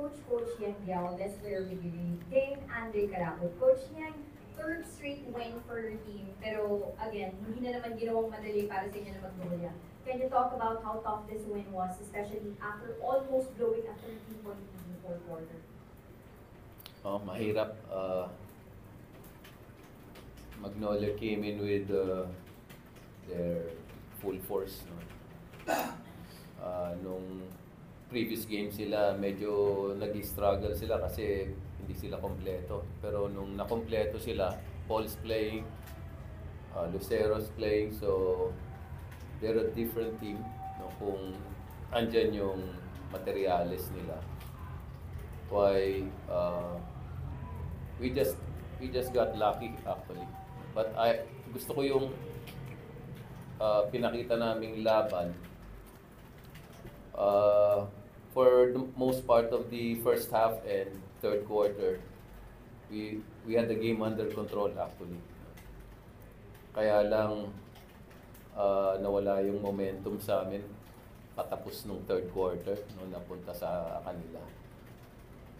Coach Yang Galvez, player with you game, Andre Carapot. Coach Yang, third straight win for your team, pero again, hindi na naman ginawang madali para sa inyo na magdumulya. Can you talk about how tough this win was, especially after almost blowing a 13-point lead in the fourth quarter? Oh, mahirap. Magnolia came in with their full force. No? Nung previous game sila, medyo nag-struggle sila kasi hindi sila kompleto. Pero nung nakompleto sila, Paul's playing, Lucero's playing, so they're a different team. No? Kung andyan yung materials nila. Why we just got lucky actually. But gusto ko yung pinakita naming laban. For the most part of the first half and third quarter, we had the game under control actually. Kaya lang nawala yung momentum sa amin patapos nung third quarter nung napunta sa kanila.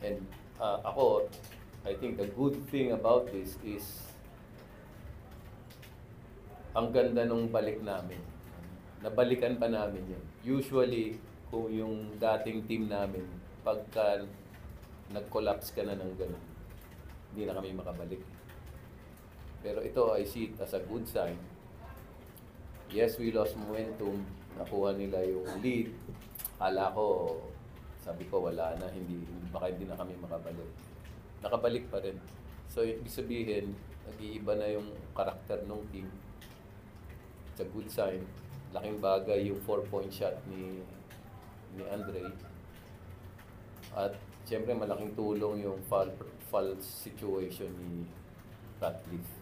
And ako, I think the good thing about this is ang ganda nung balik namin. Nabalikan pa namin yun. Usually, kung yung dating team namin, pagka nag-collapse ka na ng gano'n, hindi na kami makabalik. Pero ito, I see it as a good sign. Yes, we lost momentum. Nakuha nila yung lead. Hala ko, sabi ko wala na, baka hindi na kami makabalik. Nakabalik pa rin. So, ibig sabihin, nag-iiba na yung karakter ng team. It's a good sign. Laking bagay yung 4-point shot ni Andre. At siyempre malaking tulong yung foul situation ni Ratcliffe.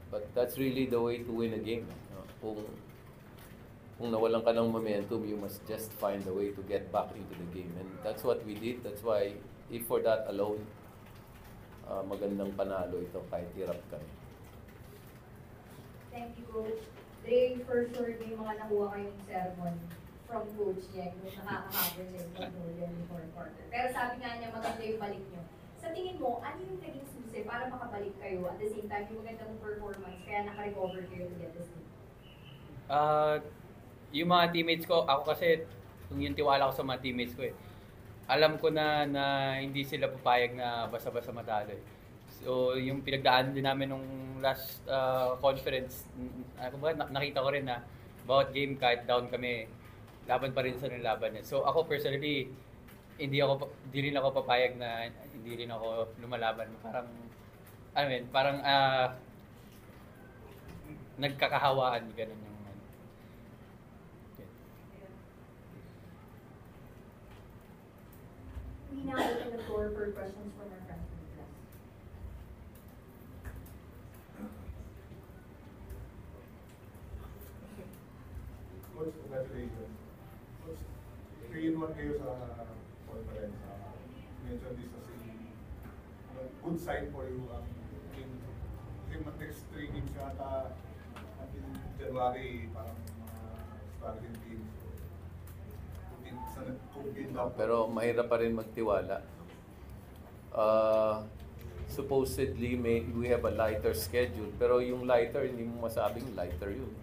But that's really the way to win a game. Kung nawalan ka ng momentum, you must just find a way to get back into the game. And that's what we did. That's why, if for that alone, magandang panalo ito kahit hirap kami. Thank you, Coach. Dre, for sure, may mga nakuha kayong sermon from Coach Yang nung nakakahapon sa Magnolia in the fourth quarter. Pero sabi nga niya, maganda yung balik niyo. Sa tingin mo, ano yung naging susi para makabalik kayo at the same time yung magandang performance kaya naka-recover kayo to get this team? Yung mga teammates ko, ako kasi, yung tiwala ko sa mga teammates ko alam ko na hindi sila papayag na basta-basta matalo So, yung pinagdaan din namin nung last conference, nakita ko rin na bawat game kahit down kami, laban pa rin sa laban niya. So, ako personally, hindi rin ako papayag na hindi rin ako lumalaban. Parang nagkakahawaan, ganun yung We now open the floor for questions from our friends in the class. Coach, congratulations. Coach, 3-1 kayo sa conference. Mention this as a good sign for you. Next 3 games yata until January, parang struggling teams. Pero mahirap pa rin magtiwala. Supposedly we have a lighter schedule, pero yung lighter, hindi mo masabing lighter yun.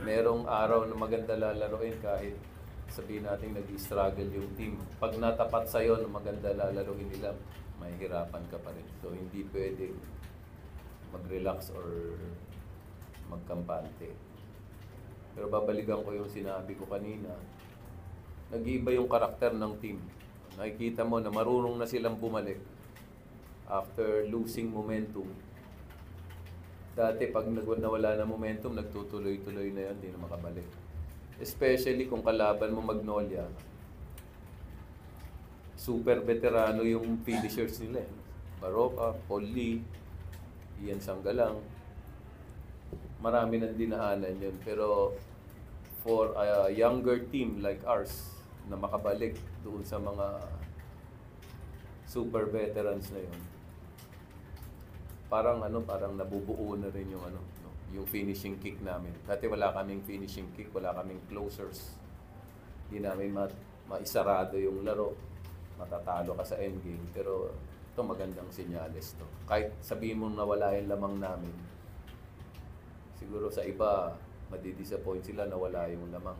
Merong araw na maganda lalaroin kahit sabihin natin nag-struggle yung team. Pag natapat sa'yo na maganda lalaroin nila, mahihirapan ka pa rin. So hindi pwedeng mag-relax or magkampante. Pero babalikan ko yung sinabi ko kanina, nag-iiba yung karakter ng team. Nakikita mo na marunong na silang bumalik after losing momentum. Dati pag nawala na momentum, nagtutuloy-tuloy na yan, hindi na makabalik. Especially kung kalaban mo Magnolia, super veterano yung finishers nila. Baroka, Paul Lee, Ian Sanggalang. Marami nang dinaanan yun. Pero for a younger team like ours, na makabalik doon sa mga super veterans na yun, parang nabubuo na rin yung yung finishing kick namin. Dati wala kaming finishing kick, wala kaming closers. Hindi namin maisarado yung laro. matatalo ka sa endgame. Pero ito magandang senyales to. Kahit sabihin mo nawala yung lamang namin, siguro sa iba, madidisappoint sila na wala yung lamang.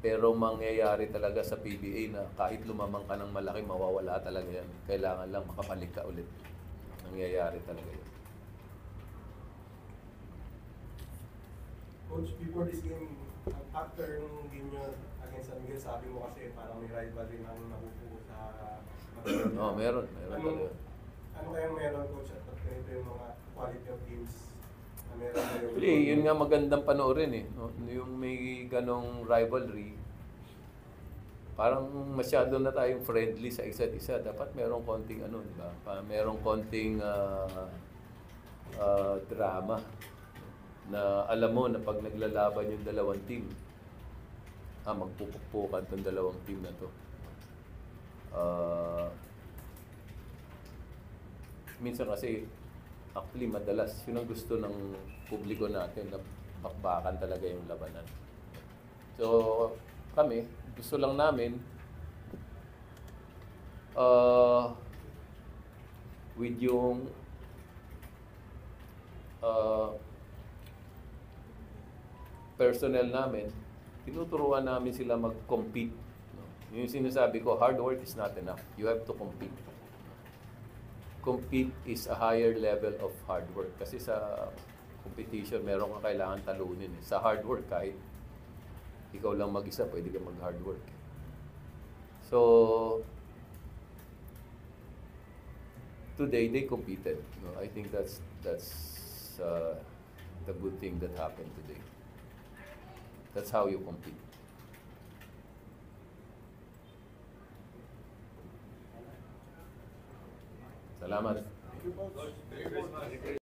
Pero mangyayari talaga sa PBA na kahit lumamang ka ng malaki, mawawala talaga yan. Kailangan lang makabalik ka ulit. Nangyayari talaga yun. Coach, before this game, after nung game nyo against San Miguel, sabi mo kasi parang may rivalry na nabubuo sa Oo, meron talaga. Ano kayang meron, Coach, at ganito yung mga quality of games na meron kayo? Actually, yun nga magandang panoorin eh. No? Yung may ganong rivalry, parang masyado na tayong friendly sa isa't isa. Dapat merong konting ano, di ba? Merong konting drama na alam mo na pag naglalaban yung dalawang team, magpupukpukan tong dalawang team na to. Minsan kasi, actually madalas, yun ang gusto ng publiko natin na bakbakan talaga yung labanan. So, kami, gusto lang namin with yung personnel namin, tinuturuan namin sila mag-compete. No? Yung sinasabi ko, hard work is not enough. You have to compete. Compete is a higher level of hard work. Kasi sa competition, meron kang kailangan talunin. Sa hard work, kahit ikaw lang mag-isa, pwede ka mag-hard work. So, today they competed. No? I think that's the good thing that happened today. That's how you compete. Salamat. Thank you, Coach.